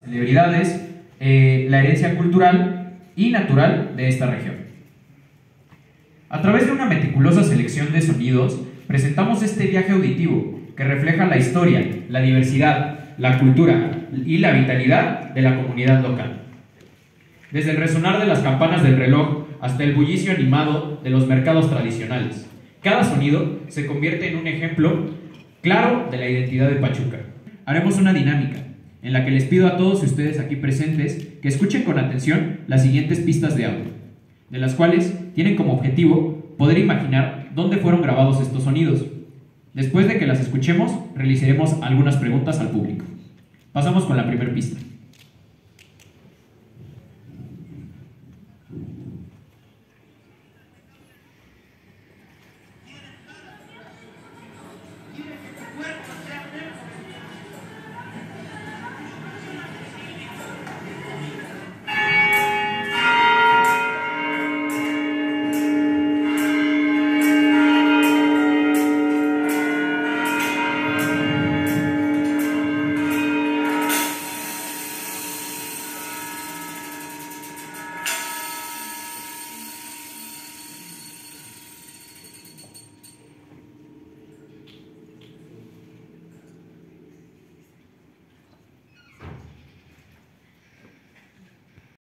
celebridades, la herencia cultural y natural de esta región. A través de una meticulosa selección de sonidos, presentamos este viaje auditivo que refleja la historia, la diversidad, la cultura y la vitalidad de la comunidad local. Desde el resonar de las campanas del reloj hasta el bullicio animado de los mercados tradicionales, cada sonido se convierte en un ejemplo claro de la identidad de Pachuca. Haremos una dinámica en la que les pido a todos ustedes aquí presentes que escuchen con atención las siguientes pistas de audio, de las cuales tienen como objetivo poder imaginar dónde fueron grabados estos sonidos. Después de que las escuchemos, realizaremos algunas preguntas al público. Pasamos con la primera pista.